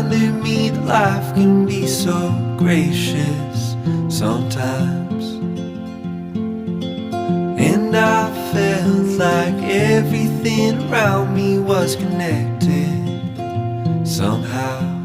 reminded me that life can be so gracious sometimes. And I felt like everything around me was connected somehow.